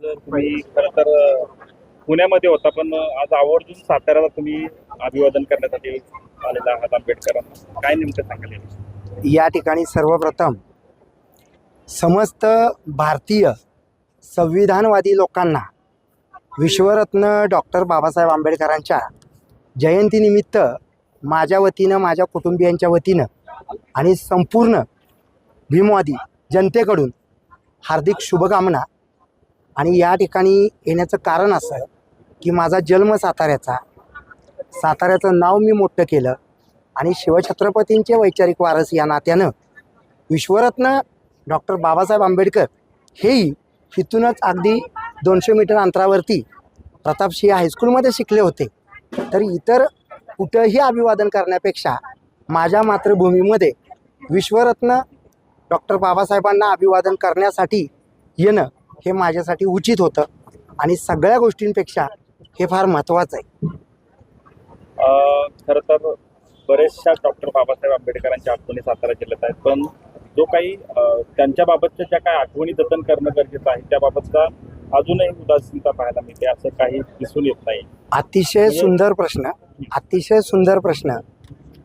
जर तुम्ही खरं तर पुण्यामध्ये होता, पण आज आवर्जून साताऱ्याला तुम्ही अभिवादन करण्यासाठी आलेला आहात आंबेडकरांना. काय नेमकं सांगाल याविषयी? या ठिकाणी सर्वप्रथम समस्त भारतीय संविधानवादी लोकांना विश्वरत्न डॉक्टर बाबासाहेब आंबेडकरांच्या जयंतीनिमित्त माझ्या वतीनं, माझ्या कुटुंबियांच्या वतीनं आणि संपूर्ण भीमवादी जनतेकडून हार्दिक शुभकामना. आणि या ठिकाणी येण्याचं कारण असं की माझा जन्म साताऱ्याचं नाव मी मोठं केलं आणि शिवछत्रपतींचे वैचारिक वारस या नात्यानं विश्वरत्न डॉक्टर बाबासाहेब आंबेडकर हेही इथूनच अगदी 200 मीटर अंतरावरती प्रतापसिंह हायस्कूलमध्ये शिकले होते. तर इतर कुठंही अभिवादन करण्यापेक्षा माझ्या मातृभूमीमध्ये विश्वरत्न डॉक्टर बाबासाहेबांना अभिवादन करण्यासाठी येणं हे माझ्यासाठी उचित होतं आणि सगळ्या गोष्टींपेक्षा हे फार महत्त्वाचं आहे. खरं तर बरेचशा डॉक्टर बाबासाहेब आंबेडकरांच्या आठवणी सातारा जिल्ह्यात आहेत, पण जो काही त्यांच्याबाबतच्या ज्या काही आठवणी जतन करणं गरजेचं आहे त्याबाबतचा अजूनही उदासीनता पाहायला मिळते, असं काही दिसून येत नाही. अतिशय सुंदर प्रश्न, अतिशय सुंदर प्रश्न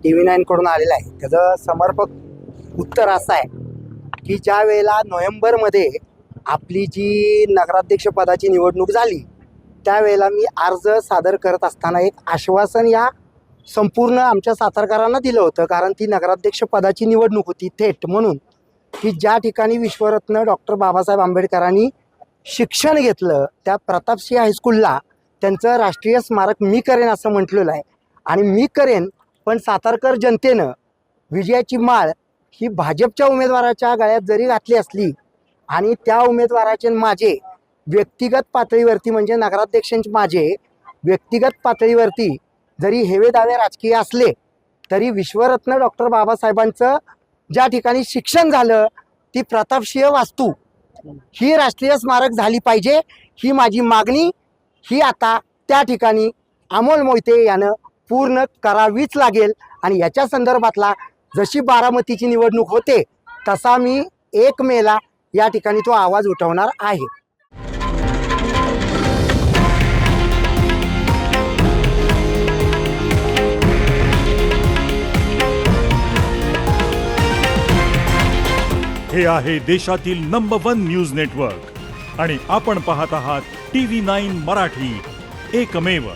TV9 कडून आलेला आहे. त्याचं समर्पक उत्तर असं आहे की ज्या वेळेला नोव्हेंबरमध्ये आपली जी नगराध्यक्षपदाची निवडणूक झाली त्यावेळेला मी अर्ज सादर करत असताना एक आश्वासन या संपूर्ण आमच्या सातारकरांना दिलं होतं, कारण ती नगराध्यक्षपदाची निवडणूक होती थेट, म्हणून की ज्या ठिकाणी विश्वरत्न डॉक्टर बाबासाहेब आंबेडकरांनी शिक्षण घेतलं त्या प्रतापसिंह हायस्कूलला त्यांचं राष्ट्रीय स्मारक मी करेन असं म्हटलेलं आहे. आणि मी करेन, पण सातारकर जनतेनं विजयाची माळ ही भाजपच्या उमेदवाराच्या गळ्यात जरी घातली असली आणि त्या उमेदवाराचे माझे व्यक्तिगत पातळीवरती म्हणजे नगराध्यक्षांचे माझे व्यक्तिगत पातळीवरती जरी हेवे दावे राजकीय असले तरी विश्वरत्न डॉक्टर बाबासाहेबांचं ज्या ठिकाणी शिक्षण झालं ती प्रतापसिंह वास्तू ही राष्ट्रीय स्मारक झाली पाहिजे, ही माझी मागणी ही आता त्या ठिकाणी अमोल मोहिते यानं पूर्ण करावीच लागेल. आणि याच्या संदर्भातला जशी बारामतीची निवडणूक होते तसा मी 1 मेला या ठिकाणी तो आवाज उठवणार आहे. हे आहे देशातील नंबर 1 न्यूज नेटवर्क आणि आपण पाहत आहात TV9 मराठी, एकमेव.